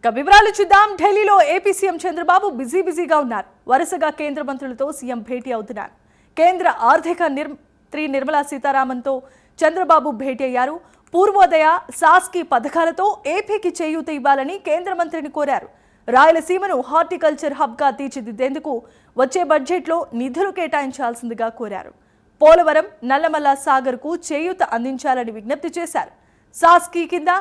ఇక వివరాలు చూద్దాం. ఢిల్లీలో ఏపీ సీఎం చంద్రబాబు బిజీగా ఉన్నారు. వరుసగా కేంద్ర మంత్రులతో సీఎం భేటీ అవుతున్నారు. కేంద్ర ఆర్థిక మంత్రి నిర్మలా సీతారామన్తో చంద్రబాబు భేటీ అయ్యారు. పూర్వోదయ సాస్కి పథకాలతో ఏపీకి చేయూత ఇవ్వాలని కేంద్ర మంత్రిని కోరారు. రాయలసీమను హార్టికల్చర్ హబ్గా తీర్చిదిద్దేందుకు వచ్చే బడ్జెట్లో నిధులు కేటాయించాల్సిందిగా కోరారు. పోలవరం నల్లమల్ల సాగర్కు చేయూత అందించాలని విజ్ఞప్తి చేశారు. సాస్కి కింద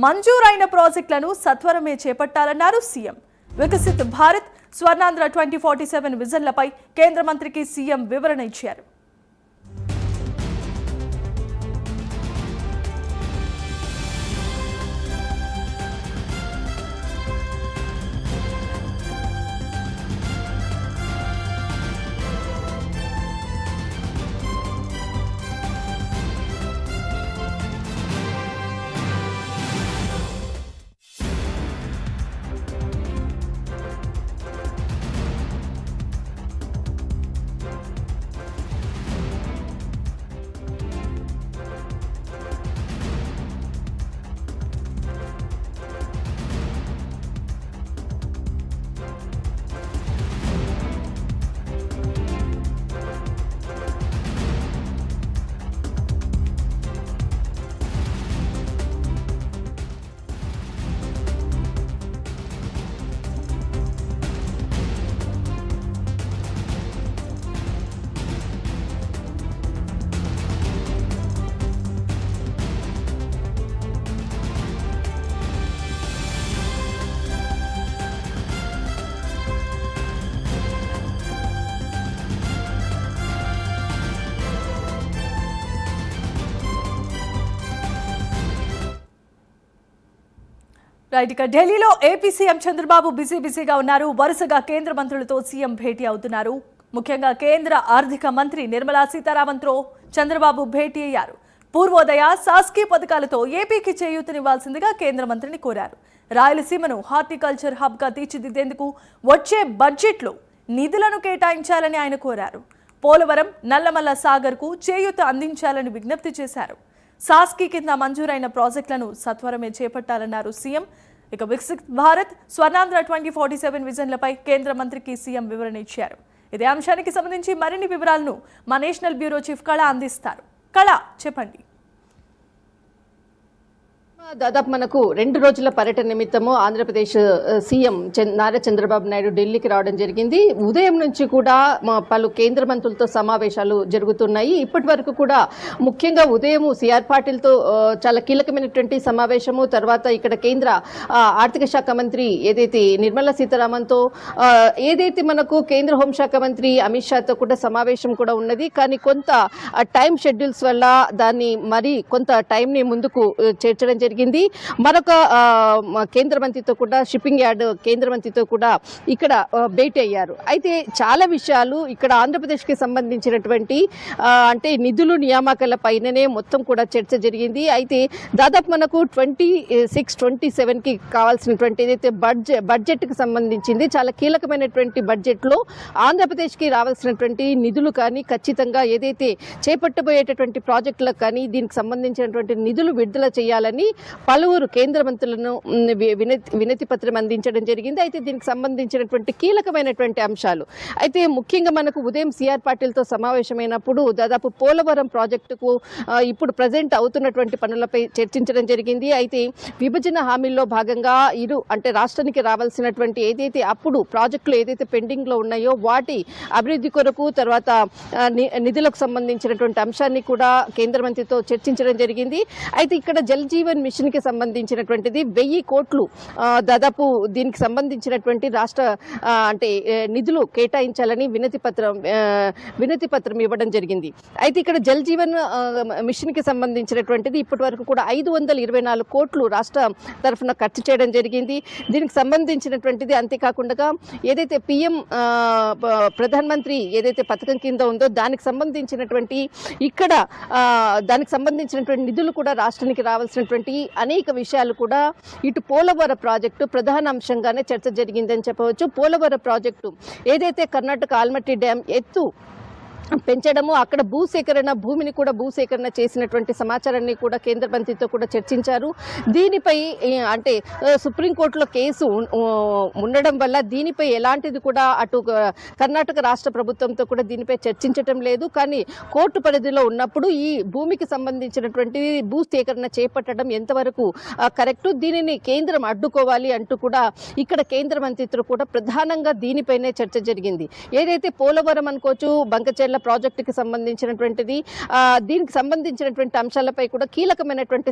మంజూరైన ప్రాజెక్టులను సత్వరమే చేపట్టాలన్నారు సీఎం. వికసిత్ భారత్, స్వర్ణాంధ్ర 2047 విజన్లపై కేంద్ర మంత్రికి సీఎం వివరణ ఇచ్చారు. రైట్, ఇక ఢిల్లీలో ఏపీ సీఎం చంద్రబాబు బిజీగా ఉన్నారు. వరుసగా కేంద్ర మంత్రులతో సీఎం భేటీ అవుతున్నారు. ముఖ్యంగా కేంద్ర ఆర్థిక మంత్రి నిర్మలా సీతారామన్తో చంద్రబాబు భేటీ అయ్యారు. పూర్వోదయ సాస్కి పథకాలతో ఏపీకి చేయూతనివ్వాల్సిందిగా కేంద్ర మంత్రిని కోరారు. రాయలసీమను హార్టికల్చర్ హబ్గా తీర్చిదిద్దేందుకు వచ్చే బడ్జెట్లో నిధులను కేటాయించాలని ఆయన కోరారు. పోలవరం నల్లమల్ల సాగర్కు చేయూత అందించాలని విజ్ఞప్తి చేశారు. సాస్కి కింద మంజూరైన ప్రాజెక్టులను సత్వరమే చేపట్టాలన్నారు సీఎం. ఇక వికసిత్ భారత్, స్వర్ణాంధ్ర 2047 విజన్లపై కేంద్ర మంత్రికి సీఎం వివరణ ఇచ్చారు. ఇదే అంశానికి సంబంధించి మరిన్ని వివరాలను మా నేషనల్ బ్యూరో చీఫ్ కళ అందిస్తారు. కళ, చెప్పండి. దాదాపు మనకు 2 రోజుల పర్యటన నిమిత్తము ఆంధ్రప్రదేశ్ సీఎం నారా చంద్రబాబు నాయుడు ఢిల్లీకి రావడం జరిగింది. ఉదయం నుంచి కూడా పలు కేంద్ర మంత్రులతో సమావేశాలు జరుగుతున్నాయి. ఇప్పటి వరకు కూడా ముఖ్యంగా ఉదయం సిఆర్ పాటిల్తో చాలా కీలకమైనటువంటి సమావేశము, తర్వాత ఇక్కడ కేంద్ర ఆర్థిక శాఖ మంత్రి ఏదైతే నిర్మలా సీతారామన్తో, ఏదైతే మనకు కేంద్ర హోంశాఖ మంత్రి అమిత్ షాతో కూడా సమావేశం కూడా ఉన్నది. కానీ కొంత టైం షెడ్యూల్స్ వల్ల దాన్ని మరి కొంత టైంని ముందుకు చేర్చడం జరిగింది. మరొక కేంద్ర మంత్రితో కూడా, షిప్పింగ్ యార్డ్ కేంద్ర మంత్రితో కూడా ఇక్కడ భేటీ అయ్యారు. అయితే చాలా విషయాలు ఇక్కడ ఆంధ్రప్రదేశ్కి సంబంధించినటువంటి అంటే నిధులు నియామకాల పైననే మొత్తం కూడా చర్చ జరిగింది. అయితే దాదాపు మనకు 26-27కి కావాల్సినటువంటి ఏదైతే బడ్జెట్కి సంబంధించింది చాలా కీలకమైనటువంటి బడ్జెట్లో ఆంధ్రప్రదేశ్కి రావాల్సినటువంటి నిధులు కానీ, ఖచ్చితంగా ఏదైతే చేపట్టబోయేటటువంటి ప్రాజెక్టులకు కానీ దీనికి సంబంధించినటువంటి నిధులు విడుదల చేయాలని పలువురు కేంద్ర మంత్రులను వినతి పత్రం అందించడం జరిగింది. అయితే దీనికి సంబంధించినటువంటి కీలకమైనటువంటి అంశాలు అయితే ముఖ్యంగా మనకు ఉదయం సిఆర్ పాటిల్తో సమావేశమైనప్పుడు దాదాపు పోలవరం ప్రాజెక్టుకు ఇప్పుడు ప్రజెంట్ అవుతున్నటువంటి పనులపై చర్చించడం జరిగింది. అయితే విభజన హామీల్లో భాగంగా అంటే రాష్ట్రానికి రావాల్సినటువంటి ఏదైతే అప్పుడు ప్రాజెక్టులు ఏదైతే పెండింగ్ లో ఉన్నాయో వాటి అభివృద్ధి కొరకు, తర్వాత నిధులకు సంబంధించినటువంటి అంశాన్ని కూడా కేంద్ర మంత్రితో చర్చించడం జరిగింది. అయితే ఇక్కడ జల్ జీవన్ మిషన్ కి సంబంధించినటువంటిది 1000 కోట్లు దాదాపు దీనికి సంబంధించినటువంటి రాష్ట్ర అంటే నిధులు కేటాయించాలని వినతి పత్రం ఇవ్వడం జరిగింది. అయితే ఇక్కడ జల్ జీవన్ మిషన్ కి సంబంధించినటువంటిది ఇప్పటి వరకు కూడా 524 కోట్లు రాష్ట్ర తరఫున ఖర్చు చేయడం జరిగింది. దీనికి సంబంధించినటువంటిది అంతేకాకుండా ఏదైతే పిఎం ప్రధాన మంత్రి ఏదైతే పథకం కింద ఉందో దానికి సంబంధించినటువంటి ఇక్కడ దానికి సంబంధించినటువంటి నిధులు కూడా రాష్ట్రానికి రావాల్సినటువంటి అనేక విషయాలు కూడా ఇటు పోలవరం ప్రాజెక్టు ప్రధాన అంశంగానే చర్చ జరిగిందని చెప్పవచ్చు. పోలవరం ప్రాజెక్టు ఏదైతే కర్ణాటక ఆల్మట్టి డ్యామ్ ఎత్తు పెంచడము, అక్కడ భూమిని కూడా భూసేకరణ చేసినటువంటి సమాచారాన్ని కూడా కేంద్ర మంత్రితో కూడా చర్చించారు. దీనిపై అంటే సుప్రీంకోర్టులో కేసు ఉండడం వల్ల దీనిపై ఎలాంటిది కూడా అటు కర్ణాటక రాష్ట్ర ప్రభుత్వంతో కూడా దీనిపై చర్చించటం లేదు. కానీ కోర్టు పరిధిలో ఉన్నప్పుడు ఈ భూమికి సంబంధించినటువంటి భూసేకరణ చేపట్టడం ఎంతవరకు కరెక్టు, దీనిని కేంద్రం అడ్డుకోవాలి అంటూ కూడా ఇక్కడ కేంద్ర మంత్రితో కూడా ప్రధానంగా దీనిపైనే చర్చ జరిగింది. ఏదైతే పోలవరం అనుకోవచ్చు, బంకచెర్ల ప్రాజెక్టుకి సంబంధించినటువంటిది, దీనికి సంబంధించినటువంటి అంశాలపై కూడా కీలకమైనటువంటి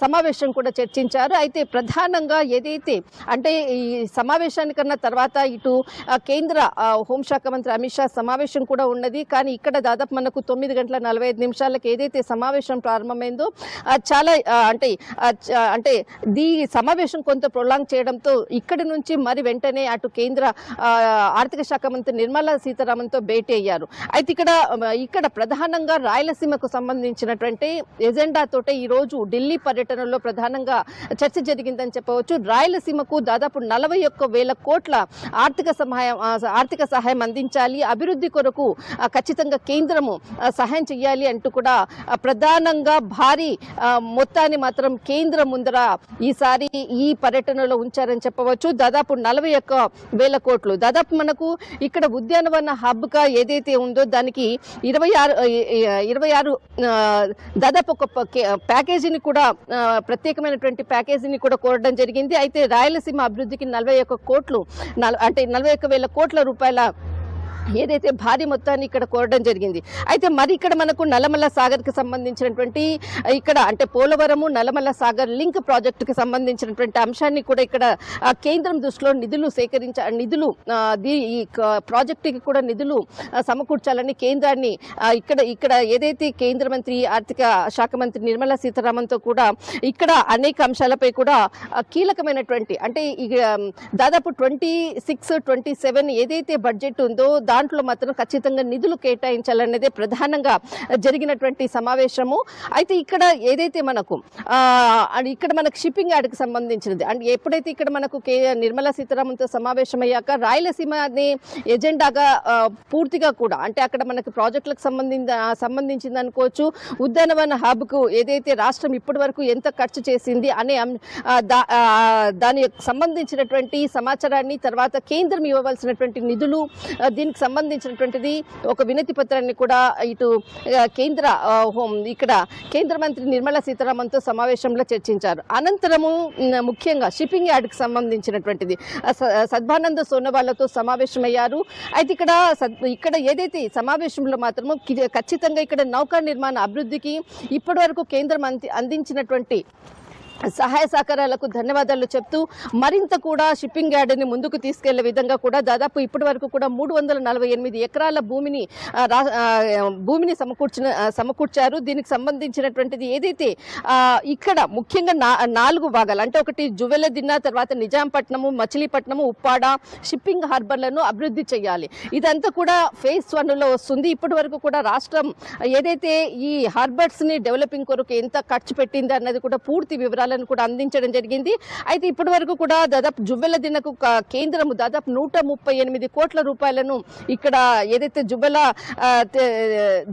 సమావేశం కూడా చర్చించారు. అయితే ప్రధానంగా ఏదైతే అంటే ఈ సమావేశానికన్నా తర్వాత ఇటు కేంద్ర హోంశాఖ మంత్రి అమిత్ షా సమావేశం కూడా ఉన్నది. కానీ ఇక్కడ దాదాపు మనకు 9:45 ఏదైతే సమావేశం ప్రారంభమైందో చాలా అంటే ఈ సమావేశం కొంత ప్రొలాంగ్ చేయడంతో ఇక్కడి నుంచి మరి వెంటనే అటు కేంద్ర ఆర్థిక శాఖ మంత్రి నిర్మలా సీతారామన్తో భేటీ అయ్యారు. అయితే ఇక్కడ ప్రధానంగా రాయలసీమకు సంబంధించినటువంటి ఎజెండాతోటే ఈ రోజు ఢిల్లీ పర్యటనలో ప్రధానంగా చర్చ జరిగిందని చెప్పవచ్చు. రాయలసీమకు దాదాపు 41,000 కోట్ల ఆర్థిక సహాయం అందించాలి, అభివృద్ధి కొరకు ఖచ్చితంగా కేంద్రము సహాయం చేయాలి అంటూ కూడా ప్రధానంగా భారీ మొత్తాన్ని మాత్రం కేంద్రం ముందర ఈసారి ఈ పర్యటనలో ఉంచారని చెప్పవచ్చు. దాదాపు 41,000 కోట్లు. దాదాపు మనకు ఇక్కడ ఉద్యానవన హబ్ గా ఏదైతే ఉందో దానికి 26 దాదాపు ఒక ప్యాకేజీని కూడా ప్రత్యేకమైనటువంటి ప్యాకేజీని కూడా కోరడం జరిగింది. అయితే రాయలసీమ అభివృద్ధికి 41,000 కోట్ల రూపాయల ఏదైతే భారీ మొత్తాన్ని ఇక్కడ కోరడం జరిగింది. అయితే మరి ఇక్కడ మనకు నల్లమల్ల సాగర్ కి సంబంధించినటువంటి ఇక్కడ అంటే పోలవరము నల్లమల్ల సాగర్ లింక్ ప్రాజెక్టుకి సంబంధించినటువంటి అంశాన్ని కూడా ఇక్కడ కేంద్రం దృష్టిలో నిధులు ఈ ప్రాజెక్టుకి కూడా నిధులు సమకూర్చాలని కేంద్రాన్ని ఇక్కడ ఏదైతే కేంద్ర మంత్రి ఆర్థిక శాఖ మంత్రి నిర్మలా సీతారామన్తో కూడా ఇక్కడ అనేక అంశాలపై కూడా కీలకమైనటువంటి అంటే దాదాపు 26-27 ఏదైతే బడ్జెట్ ఉందో దాంట్లో మాత్రం ఖచ్చితంగా నిధులు కేటాయించాలనేదే ప్రధానంగా జరిగినటువంటి సమావేశము. అయితే ఇక్కడ ఏదైతే మనకు షిప్పింగ్ యార్డ్కి సంబంధించినది అంటే ఎప్పుడైతే ఇక్కడ మనకు నిర్మలా సీతారామన్తో సమావేశం అయ్యాక రాయలసీమని ఎజెండాగా పూర్తిగా కూడా అంటే అక్కడ మనకు ప్రాజెక్టులకు సంబంధించింది అనుకోవచ్చు, ఉద్యానవన హబ్కు ఏదైతే రాష్ట్రం ఇప్పటి వరకు ఎంత ఖర్చు చేసింది అనే దానికి సంబంధించినటువంటి సమాచారాన్ని, తర్వాత కేంద్రం ఇవ్వవలసినటువంటి నిధులు, దీనికి సంబంధించినటువంటిది ఒక వినతి పత్రాన్ని కూడా ఇటు కేంద్ర మంత్రి నిర్మలా సీతారామన్తో సమావేశంలో చర్చించారు. అనంతరము ముఖ్యంగా షిప్పింగ్ యార్డ్కి సంబంధించినటువంటిది సద్భానంద సోనోవాల్తో సమావేశమయ్యారు. అయితే ఇక్కడ ఏదైతే సమావేశంలో మాత్రము ఖచ్చితంగా ఇక్కడ నౌకా నిర్మాణ అభివృద్ధికి ఇప్పటి వరకు కేంద్రం అందించినటువంటి సహాయ సహకారాలకు ధన్యవాదాలు చెప్తూ మరింత కూడా షిప్పింగ్ యార్డ్ని ముందుకు తీసుకెళ్లే విధంగా కూడా దాదాపు ఇప్పటి వరకు కూడా 348 ఎకరాల భూమిని సమకూర్చారు. దీనికి సంబంధించినటువంటిది ఏదైతే ఇక్కడ ముఖ్యంగా 4 భాగాలు అంటే ఒకటి జువెలదిన్న, తర్వాత నిజాంపట్నము, మచిలీపట్నము, ఉప్పాడ షిప్పింగ్ హార్బర్లను అభివృద్ధి చేయాలి. ఇదంతా కూడా ఫేజ్ 1లో వస్తుంది. ఇప్పటి వరకు కూడా రాష్ట్రం ఏదైతే ఈ హార్బర్స్ ని డెవలపింగ్ కొరకు ఎంత ఖర్చు పెట్టింది అన్నది కూడా పూర్తి వివరాలు కూడా అందించడం జరిగింది. అయితే ఇప్పటి వరకు కూడా దాదాపు జువ్వెలదిన్నకు కేంద్రము దాదాపు 138 కోట్ల రూపాయలను ఇక్కడ ఏదైతే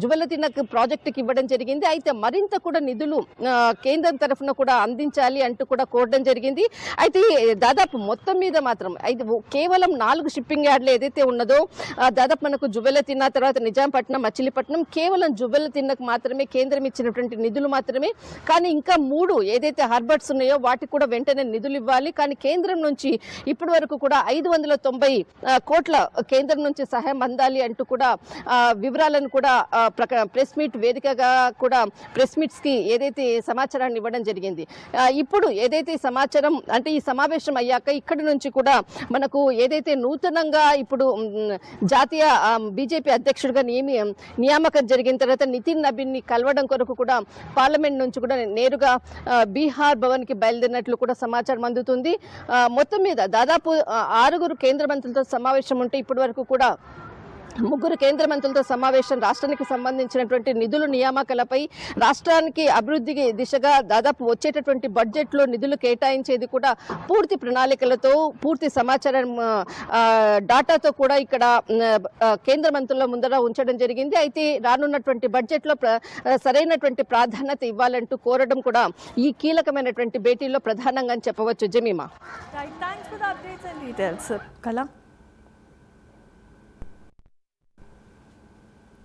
జువ్వెలదిన్నకు ప్రాజెక్టుకి ఇవ్వడం జరిగింది. అయితే మరింత కూడా నిధులు కేంద్రం తరఫున కూడా అందించాలి అంటూ కూడా కోరడం జరిగింది. అయితే దాదాపు మొత్తం మీద మాత్రం కేవలం 4 షిప్పింగ్ యార్డ్లు ఏదైతే ఉన్నదో దాదాపు మనకు జువ్వెలదిన్న, తర్వాత నిజాంపట్నం, మచిలీపట్నం, కేవలం జువ్వెలదిన్నకు మాత్రమే కేంద్రం ఇచ్చినటువంటి నిధులు మాత్రమే. కానీ ఇంకా 3 ఏదైతే హార్బర్స్ ఉన్నాయో వాటికి కూడా వెంటనే నిధులు ఇవ్వాలి. కానీ కేంద్రం నుంచి ఇప్పటి వరకు కూడా 590 కోట్ల కేంద్రం నుంచి సహాయం అందాలి అంటూ కూడా వివరాలను కూడా ప్రెస్ మీట్ వేదికగా కూడా ప్రెస్ మీట్స్ కి ఏదైతే సమాచారాన్ని ఇవ్వడం జరిగింది. ఇప్పుడు ఏదైతే సమాచారం అంటే ఈ సమావేశం అయ్యాక ఇక్కడి నుంచి కూడా మనకు ఏదైతే నూతనంగా ఇప్పుడు జాతీయ బీజేపీ అధ్యక్షుడిగా నియామకం జరిగిన తర్వాత నితిన్ నబీన్ ని కలవడం కొరకు కూడా పార్లమెంట్ నుంచి కూడా నేరుగా బీహార్ భవన్ కి బయలుదేరినట్లు కూడా సమాచారం అందుతుంది. మొత్తం మీద దాదాపు 6 కేంద్ర మంత్రులతో సమావేశం ఉంటే ఇప్పటి వరకు కూడా ముగ్గురు కేంద్ర మంత్రులతో సమావేశం, రాష్ట్రానికి సంబంధించినటువంటి నిధులు నియామకాలపై, రాష్ట్రానికి అభివృద్ధికి దిశగా దాదాపు వచ్చేటటువంటి బడ్జెట్లో నిధులు కేటాయించేది కూడా పూర్తి ప్రణాళికలతో, పూర్తి సమాచారం డాటాతో కూడా ఇక్కడ కేంద్ర మంత్రుల ముందర ఉంచడం జరిగింది. అయితే రానున్నటువంటి బడ్జెట్లో సరైనటువంటి ప్రాధాన్యత ఇవ్వాలంటూ కోరడం కూడా ఈ కీలకమైనటువంటి భేటీలో ప్రధానంగా చెప్పవచ్చు. Jemimah, thanks for the updates and details. కళ.